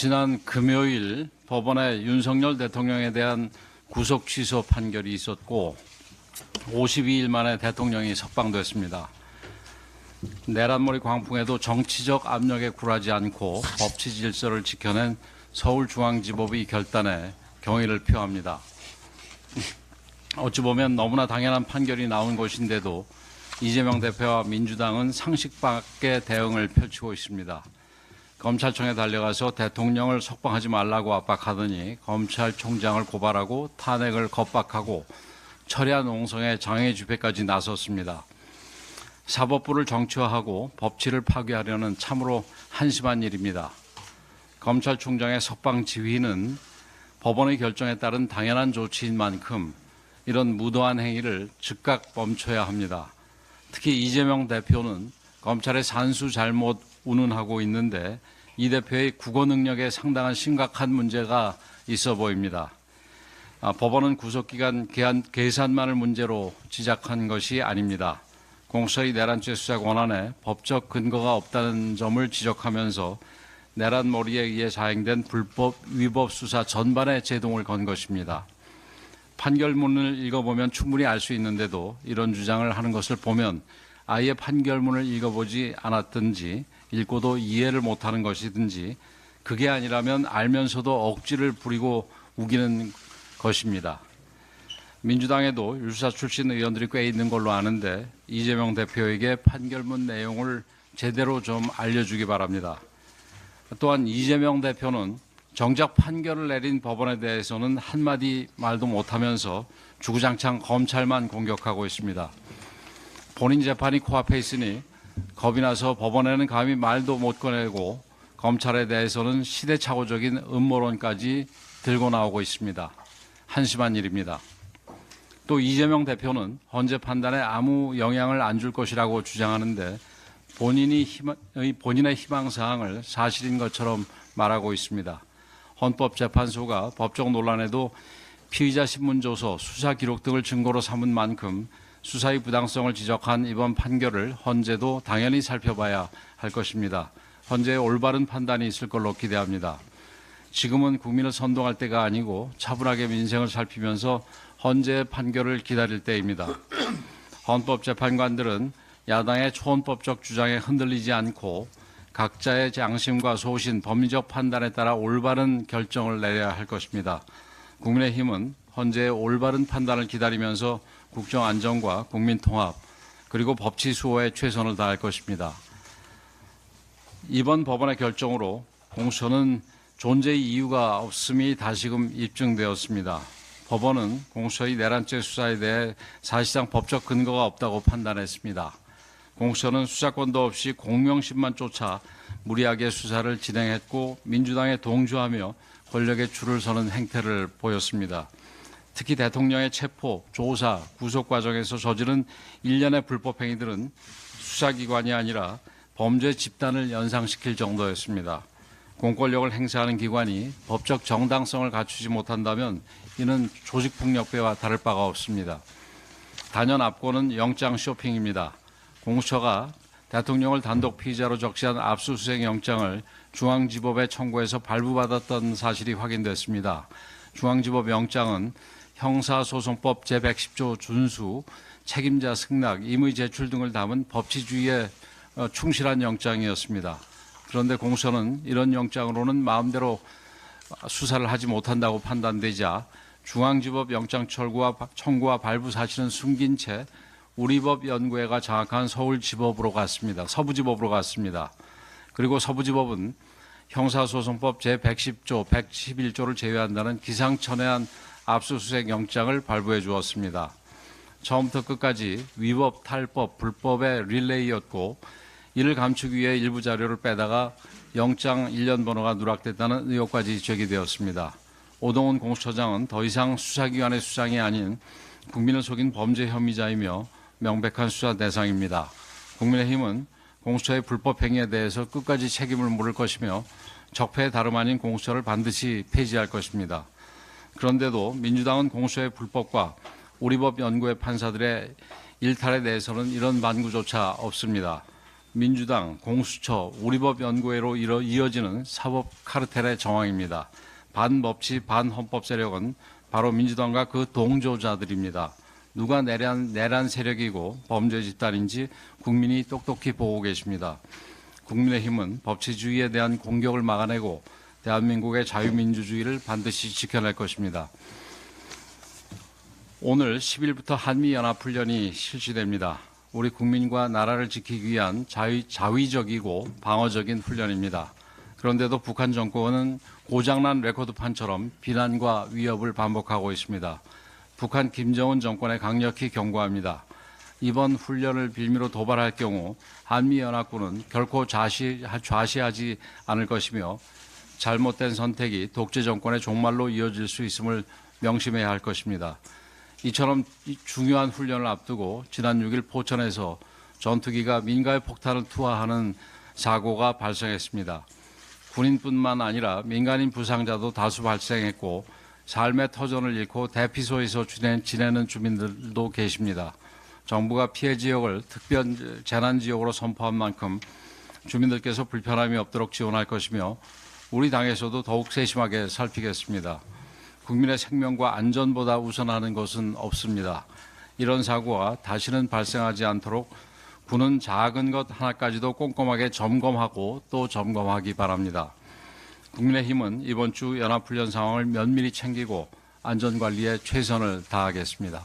지난 금요일 법원에 윤석열 대통령에 대한 구속 취소 판결이 있었고 52일 만에 대통령이 석방됐습니다. 내란머리 광풍에도 정치적 압력에 굴하지 않고 법치 질서를 지켜낸 서울중앙지법의 결단에 경의를 표합니다. 어찌 보면 너무나 당연한 판결이 나온 것인데도 이재명 대표와 민주당은 상식 밖의 대응을 펼치고 있습니다. 검찰청에 달려가서 대통령을 석방하지 말라고 압박하더니 검찰총장을 고발하고 탄핵을 겁박하고 철야 농성의 장애 집회까지 나섰습니다. 사법부를 정치화하고 법치를 파괴하려는 참으로 한심한 일입니다. 검찰총장의 석방 지휘는 법원의 결정에 따른 당연한 조치인 만큼 이런 무도한 행위를 즉각 멈춰야 합니다. 특히 이재명 대표는 검찰의 산수 잘못 운운하고 있는데 이 대표의 국어 능력에 상당한 심각한 문제가 있어 보입니다. 법원은 구속기간 계산만을 문제로 지적한 것이 아닙니다. 공수처의 내란죄 수사 권한에 법적 근거가 없다는 점을 지적하면서 내란몰이에 의해 자행된 불법 위법 수사 전반에 제동을 건 것입니다. 판결문을 읽어보면 충분히 알 수 있는데도 이런 주장을 하는 것을 보면 아예 판결문을 읽어보지 않았든지 읽고도 이해를 못하는 것이든지 그게 아니라면 알면서도 억지를 부리고 우기는 것입니다. 민주당에도 율사 출신 의원들이 꽤 있는 걸로 아는데 이재명 대표에게 판결문 내용을 제대로 좀 알려주기 바랍니다. 또한 이재명 대표는 정작 판결을 내린 법원에 대해서는 한마디 말도 못하면서 주구장창 검찰만 공격하고 있습니다. 본인 재판이 코앞에 있으니 겁이 나서 법원에는 감히 말도 못 꺼내고 검찰에 대해서는 시대착오적인 음모론까지 들고 나오고 있습니다. 한심한 일입니다. 또 이재명 대표는 헌재 판단에 아무 영향을 안 줄 것이라고 주장하는데 본인의 희망사항을 사실인 것처럼 말하고 있습니다. 헌법재판소가 법적 논란에도 피의자 신문조서, 수사 기록 등을 증거로 삼은 만큼 수사의 부당성을 지적한 이번 판결을 헌재도 당연히 살펴봐야 할 것입니다. 헌재의 올바른 판단이 있을 걸로 기대합니다. 지금은 국민을 선동할 때가 아니고 차분하게 민생을 살피면서 헌재의 판결을 기다릴 때입니다. 헌법재판관들은 야당의 초헌법적 주장에 흔들리지 않고 각자의 양심과 소신, 법리적 판단에 따라 올바른 결정을 내려야 할 것입니다. 국민의힘은 헌재의 올바른 판단을 기다리면서 국정 안정과 국민 통합 그리고 법치 수호에 최선을 다할 것입니다. 이번 법원의 결정으로 공수처는 존재의 이유가 없음이 다시금 입증되었습니다. 법원은 공수처의 내란죄 수사에 대해 사실상 법적 근거가 없다고 판단했습니다. 공수처는 수사권도 없이 공명심만 쫓아 무리하게 수사를 진행했고 민주당에 동조하며 권력에 줄을 서는 행태를 보였습니다. 특히 대통령의 체포, 조사, 구속 과정에서 저지른 일련의 불법 행위들은 수사기관이 아니라 범죄 집단을 연상시킬 정도였습니다. 공권력을 행사하는 기관이 법적 정당성을 갖추지 못한다면 이는 조직폭력배와 다를 바가 없습니다. 단연 앞권은 영장 쇼핑입니다. 공수처가 대통령을 단독 피의자로 적시한 압수수색 영장을 중앙지법에 청구해서 발부받았던 사실이 확인됐습니다. 중앙지법 영장은 형사소송법 제110조 준수, 책임자 승낙, 임의 제출 등을 담은 법치주의에 충실한 영장이었습니다. 그런데 공수처는 이런 영장으로는 마음대로 수사를 하지 못한다고 판단되자 중앙지법 영장 청구와 발부 사실은 숨긴 채 우리법 연구회가 장악한 서울지법으로 갔습니다. 서부지법으로 갔습니다. 그리고 서부지법은 형사소송법 제110조, 111조를 제외한다는 기상천외한 압수수색 영장을 발부해 주었습니다. 처음부터 끝까지 위법, 탈법, 불법의 릴레이였고 이를 감추기 위해 일부 자료를 빼다가 영장 1년 번호가 누락됐다는 의혹까지 제기되었습니다. 오동훈 공수처장은 더 이상 수사기관의 수장이 아닌 국민을 속인 범죄 혐의자이며 명백한 수사 대상입니다. 국민의힘은 공수처의 불법 행위에 대해서 끝까지 책임을 물을 것이며 적폐의 다름 아닌 공수처를 반드시 폐지할 것입니다. 그런데도 민주당은 공수처의 불법과 우리법 연구회 판사들의 일탈에 대해서는 이런 반구조차 없습니다. 민주당, 공수처, 우리법연구회로 이어지는 사법 카르텔의 정황입니다. 반법치, 반헌법 세력은 바로 민주당과 그 동조자들입니다. 누가 내란 세력이고 범죄 집단인지 국민이 똑똑히 보고 계십니다. 국민의힘은 법치주의에 대한 공격을 막아내고 대한민국의 자유민주주의를 반드시 지켜낼 것입니다. 오늘 10일부터 한미연합훈련이 실시됩니다. 우리 국민과 나라를 지키기 위한 자위적이고 방어적인 훈련입니다. 그런데도 북한 정권은 고장난 레코드판처럼 비난과 위협을 반복하고 있습니다. 북한 김정은 정권에 강력히 경고합니다. 이번 훈련을 빌미로 도발할 경우 한미연합군은 결코 좌시하지 않을 것이며 잘못된 선택이 독재 정권의 종말로 이어질 수 있음을 명심해야 할 것입니다. 이처럼 중요한 훈련을 앞두고 지난 6일 포천에서 전투기가 민가에 폭탄을 투하하는 사고가 발생했습니다. 군인뿐만 아니라 민간인 부상자도 다수 발생했고 삶의 터전을 잃고 대피소에서 지내는 주민들도 계십니다. 정부가 피해 지역을 특별 재난 지역으로 선포한 만큼 주민들께서 불편함이 없도록 지원할 것이며 우리 당에서도 더욱 세심하게 살피겠습니다. 국민의 생명과 안전보다 우선하는 것은 없습니다. 이런 사고가 다시는 발생하지 않도록 군은 작은 것 하나까지도 꼼꼼하게 점검하고 또 점검하기 바랍니다. 국민의힘은 이번 주 연합훈련 상황을 면밀히 챙기고 안전관리에 최선을 다하겠습니다.